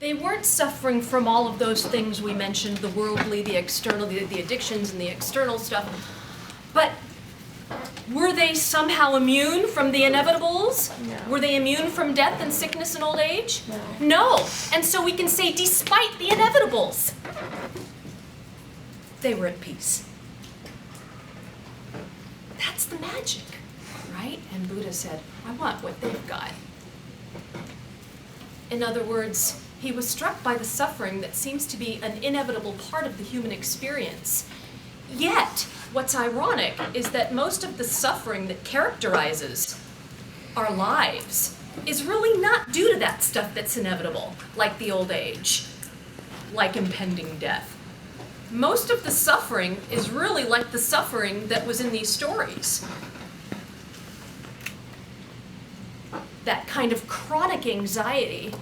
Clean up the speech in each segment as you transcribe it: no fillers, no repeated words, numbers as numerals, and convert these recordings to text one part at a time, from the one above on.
They weren't suffering from all of those things we mentioned, the worldly, the external, the addictions and the external stuff. But were they somehow immune from the inevitables? No. Were they immune from death and sickness and old age? No. No. And so we can say, despite the inevitables, they were at peace. That's the magic, right? And Buddha said, I want what they've got. In other words, he was struck by the suffering that seems to be an inevitable part of the human experience. Yet, what's ironic is that most of the suffering that characterizes our lives is really not due to that stuff that's inevitable, like the old age, like impending death. Most of the suffering is really like the suffering that was in these stories. That kind of chronic anxiety,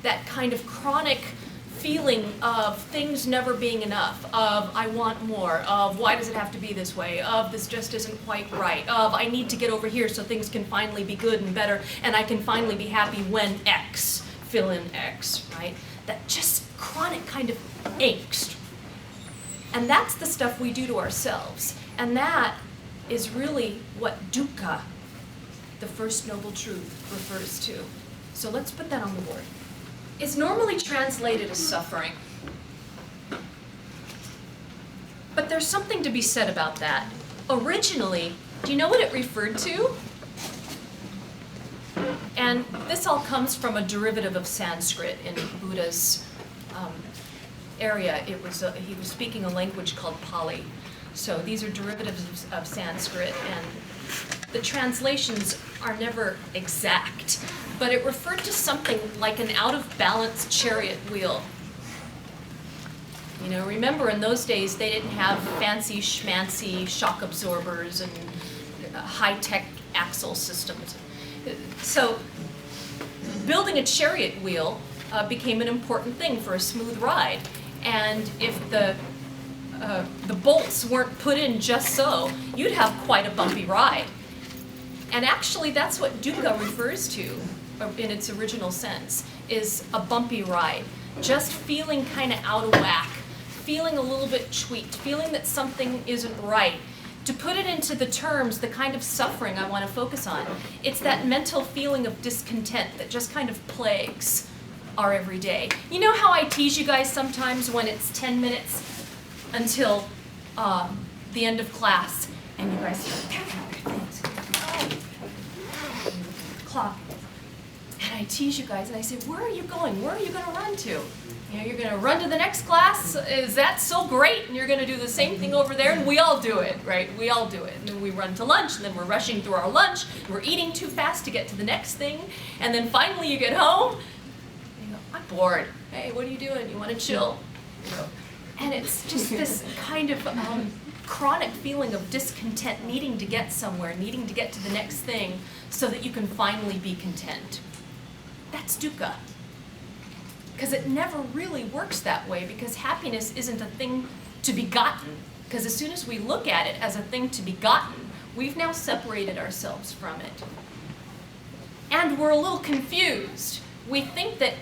that kind of chronic feeling of things never being enough, of I want more, of why does it have to be this way, of this just isn't quite right, of I need to get over here so things can finally be good and better and I can finally be happy when X, fill in X, right? That just chronic kind of angst. And that's the stuff we do to ourselves. And that is really what Dukkha, the first noble truth, refers to. So let's put that on the board. It's normally translated as suffering. But there's something to be said about that. Originally, do you know what it referred to? And this all comes from a derivative of Sanskrit in Buddha's area. He was speaking a language called Pali. So these are derivatives of Sanskrit, and the translations are never exact, but it referred to something like an out-of-balance chariot wheel. You know, remember in those days they didn't have fancy schmancy shock absorbers and high-tech axle systems. So building a chariot wheel became an important thing for a smooth ride. And if the bolts weren't put in just so, you'd have quite a bumpy ride. And actually, that's what dukkha refers to in its original sense, is a bumpy ride. Just feeling kind of out of whack, feeling a little bit tweaked, feeling that something isn't right. To put it into the terms, the kind of suffering I want to focus on, it's that mental feeling of discontent that just kind of plagues our everyday. You know how I tease you guys sometimes when it's 10 minutes until the end of class, and you guys pack up your things, clock, and I tease you guys and I say, where are you going? Where are you going to run to? You know, you're going to run to the next class? Is that so great? And you're going to do the same thing over there, and we all do it, right? We all do it. And then we run to lunch, and then we're rushing through our lunch, and we're eating too fast to get to the next thing, and then finally you get home, and you go, I'm bored. Hey, what are you doing? You want to chill? You know, and it's just this kind of chronic feeling of discontent, needing to get somewhere, needing to get to the next thing so that you can finally be content. That's dukkha. Because it never really works that way, because happiness isn't a thing to be gotten. Because as soon as we look at it as a thing to be gotten, we've now separated ourselves from it. And we're a little confused. We think that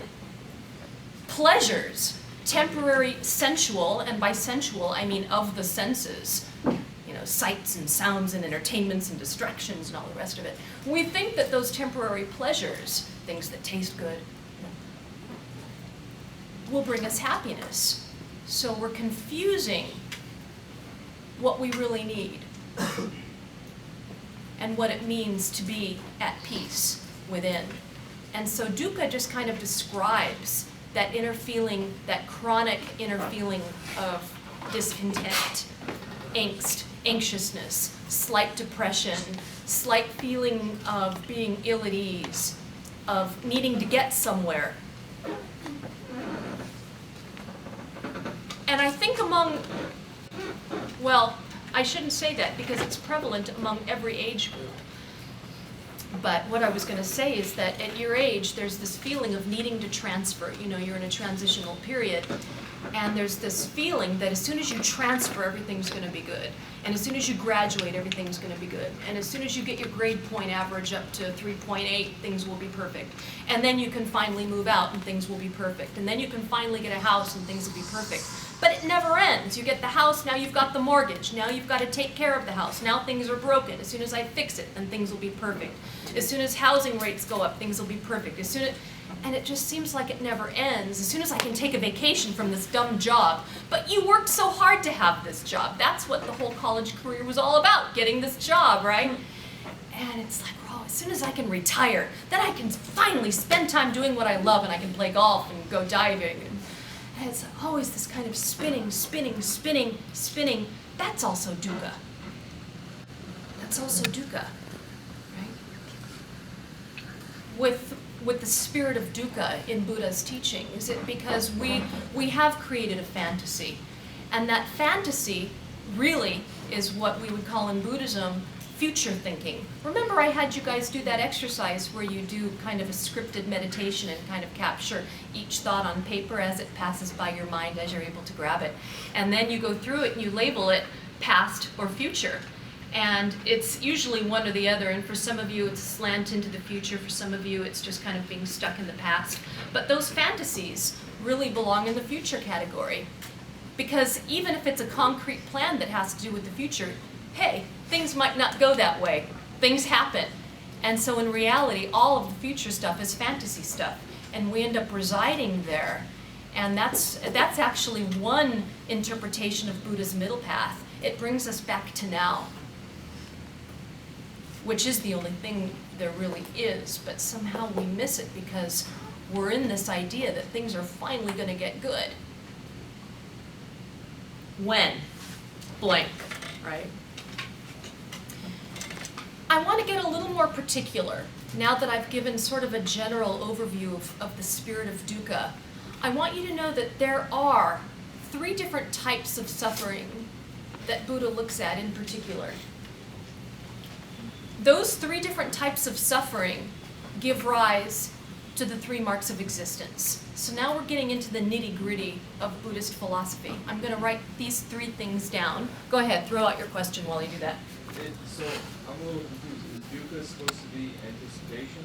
pleasures, temporary sensual, and by sensual I mean of the senses, you know, sights and sounds and entertainments and distractions and all the rest of it. We think that those temporary pleasures, things that taste good, will bring us happiness. So we're confusing what we really need and what it means to be at peace within. And so dukkha just kind of describes that inner feeling, that chronic inner feeling of discontent, angst, anxiousness, slight depression, slight feeling of being ill at ease, of needing to get somewhere. And I think well, I shouldn't say that because it's prevalent among every age group. But what I was going to say is that at your age, there's this feeling of needing to transfer. You know, you're in a transitional period, and there's this feeling that as soon as you transfer, everything's going to be good. And as soon as you graduate, everything's going to be good. And as soon as you get your grade point average up to 3.8, things will be perfect. And then you can finally move out, and things will be perfect. And then you can finally get a house, and things will be perfect. But it never ends. You get the house, now you've got the mortgage. Now you've got to take care of the house. Now things are broken. As soon as I fix it, then things will be perfect. As soon as housing rates go up, things will be perfect. And it just seems like it never ends. As soon as I can take a vacation from this dumb job. But you worked so hard to have this job. That's what the whole college career was all about, getting this job, right? And it's like, oh, as soon as I can retire, then I can finally spend time doing what I love, and I can play golf and go diving. And it's always this kind of spinning. That's also dukkha. That's also dukkha, right? With the spirit of dukkha in Buddha's teaching, is it because we have created a fantasy, and that fantasy really is what we would call in Buddhism future thinking. Remember, I had you guys do that exercise where you do kind of a scripted meditation and kind of capture each thought on paper as it passes by your mind as you're able to grab it. And then you go through it and you label it past or future. And it's usually one or the other, and for some of you it's a slant into the future, for some of you it's just kind of being stuck in the past. But those fantasies really belong in the future category. Because even if it's a concrete plan that has to do with the future, hey, things might not go that way. Things happen. And so in reality, all of the future stuff is fantasy stuff. And we end up residing there. And that's actually one interpretation of Buddha's middle path. It brings us back to now, which is the only thing there really is. But somehow we miss it because we're in this idea that things are finally going to get good. When? Blank, right? I want to get a little more particular. Now that I've given sort of a general overview of the spirit of dukkha, I want you to know that there are 3 different types of suffering that Buddha looks at in particular. Those 3 different types of suffering give rise to the 3 marks of existence. So now we're getting into the nitty-gritty of Buddhist philosophy. I'm going to write these 3 things down. Go ahead, throw out your question while you do that. So I'm a little confused. Is dukkha supposed to be anticipation?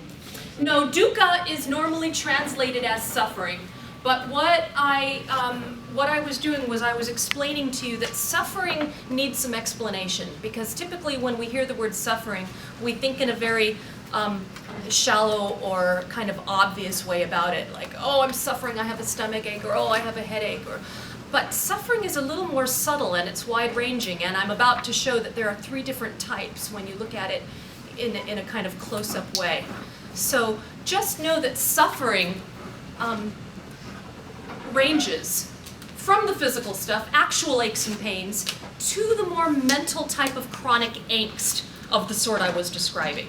No, dukkha is normally translated as suffering. But what I was doing was I was explaining to you that suffering needs some explanation. Because typically when we hear the word suffering, we think in a very shallow or kind of obvious way about it. Like, oh, I'm suffering, I have a stomach ache, or oh, I have a headache. But suffering is a little more subtle and it's wide-ranging, and I'm about to show that there are 3 different types when you look at it in a kind of close-up way. So just know that suffering ranges from the physical stuff, actual aches and pains, to the more mental type of chronic angst of the sort I was describing.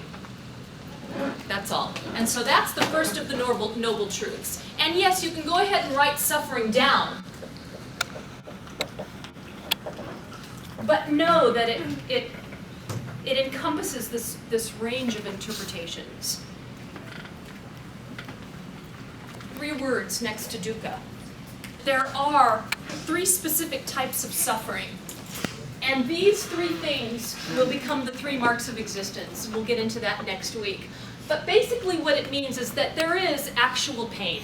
That's all. And so that's the first of the noble truths. And yes, you can go ahead and write suffering down. But know that it encompasses this range of interpretations. 3 words next to dukkha. There are 3 specific types of suffering. And these 3 things will become the 3 marks of existence. We'll get into that next week. But basically what it means is that there is actual pain.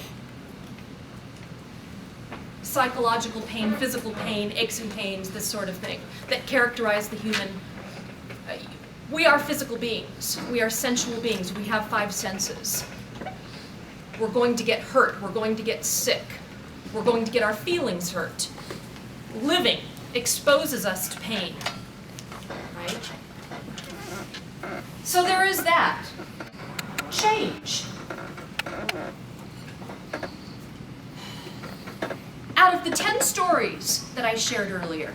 Psychological pain, physical pain, aches and pains, this sort of thing, that characterize the human. We are physical beings. We are sensual beings. We have 5 senses. We're going to get hurt. We're going to get sick. We're going to get our feelings hurt. Living exposes us to pain, right? So there is that. Change. Out of the 10 stories that I shared earlier,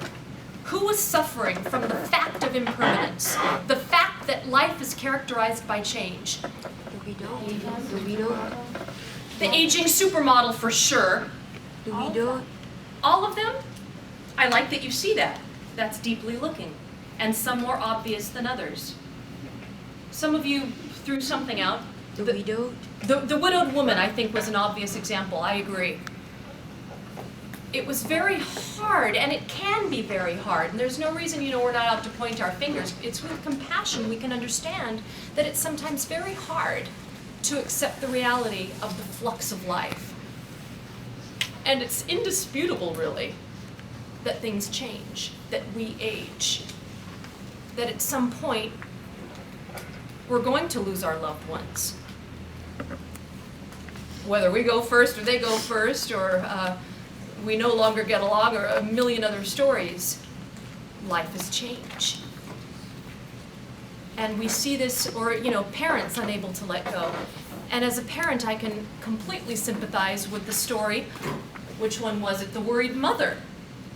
who was suffering from the fact of impermanence, the fact that life is characterized by change? Do we know? The aging supermodel for sure. Do we know? All of them? I like that you see that. That's deeply looking. And some more obvious than others. Some of you threw something out. The widowed. The widowed woman, I think, was an obvious example. I agree. It was very hard, and it can be very hard. And there's no reason, we're not out to point our fingers. It's with compassion we can understand that it's sometimes very hard to accept the reality of the flux of life. And it's indisputable, really, that things change, that we age, that at some point we're going to lose our loved ones. Whether we go first or they go first, or we no longer get along, or a million other stories, life has changed. And we see this, or parents unable to let go. And as a parent, I can completely sympathize with the story. Which one was it? The worried mother.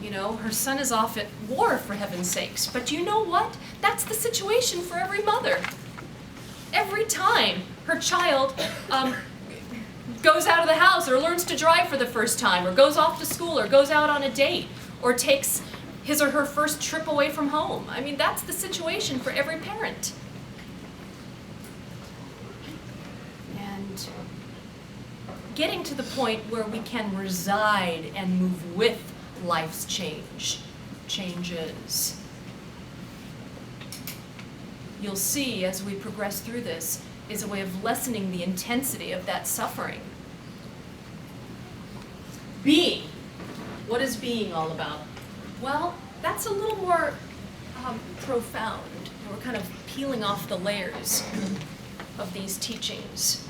Her son is off at war, for heaven's sakes. But you know what? That's the situation for every mother. Every time her child goes out of the house, or learns to drive for the first time, or goes off to school, or goes out on a date, or takes his or her first trip away from home. I mean, that's the situation for every parent. And getting to the point where we can reside and move with life's changes. You'll see as we progress through this is a way of lessening the intensity of that suffering. Being. What is being all about? Well, that's a little more profound. We're kind of peeling off the layers of these teachings.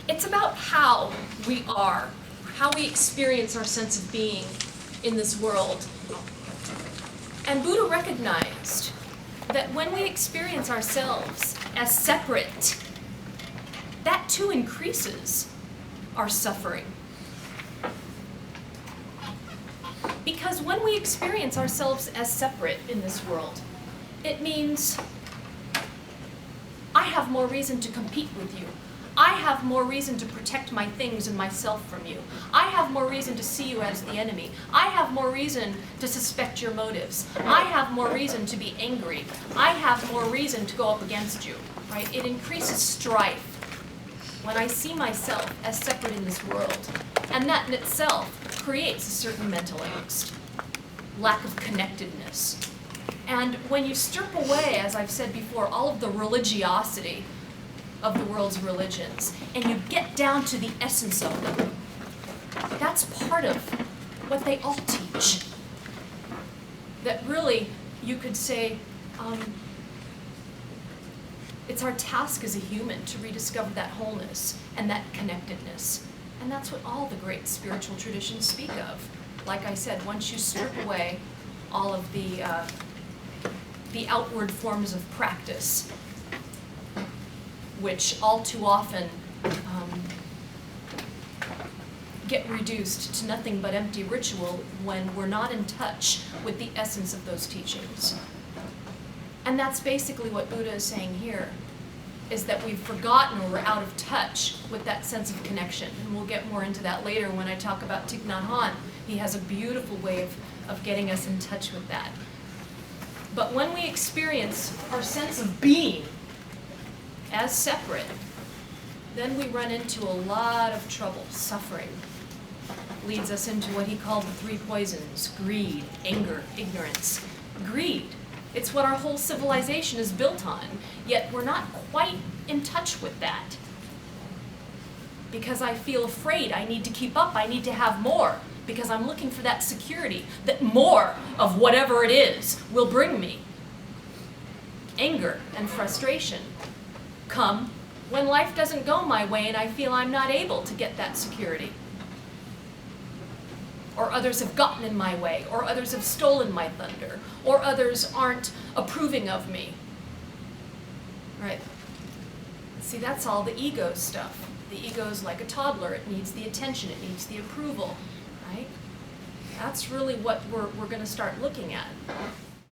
It's about how we are, how we experience our sense of being in this world. And Buddha recognized that when we experience ourselves as separate, that too increases our suffering. Because when we experience ourselves as separate in this world, it means I have more reason to compete with you. I have more reason to protect my things and myself from you. I have more reason to see you as the enemy. I have more reason to suspect your motives. I have more reason to be angry. I have more reason to go up against you, right? It increases strife when I see myself as separate in this world. And that in itself creates a certain mental angst, lack of connectedness. And when you strip away, as I've said before, all of the religiosity of the world's religions, and you get down to the essence of them, that's part of what they all teach. That really, you could say, it's our task as a human to rediscover that wholeness and that connectedness. And that's what all the great spiritual traditions speak of. Like I said, once you strip away all of the outward forms of practice, which all too often get reduced to nothing but empty ritual when we're not in touch with the essence of those teachings. And that's basically what Buddha is saying here, is that we've forgotten, or we're out of touch with that sense of connection. And we'll get more into that later when I talk about Thich Nhat Hanh. He has a beautiful way of getting us in touch with that. But when we experience our sense of being as separate, then we run into a lot of trouble. Suffering leads us into what he called the three poisons: greed, anger, ignorance. Greed. It's what our whole civilization is built on, yet we're not quite in touch with that. Because I feel afraid, I need to keep up, I need to have more, because I'm looking for that security, that more of whatever it is will bring me. Anger and frustration come when life doesn't go my way and I feel I'm not able to get that security. Or others have gotten in my way, or others have stolen my thunder, or others aren't approving of me. Right? See, that's all the ego stuff. The ego is like a toddler. It needs the attention. It needs the approval. Right? That's really what we're going to start looking at.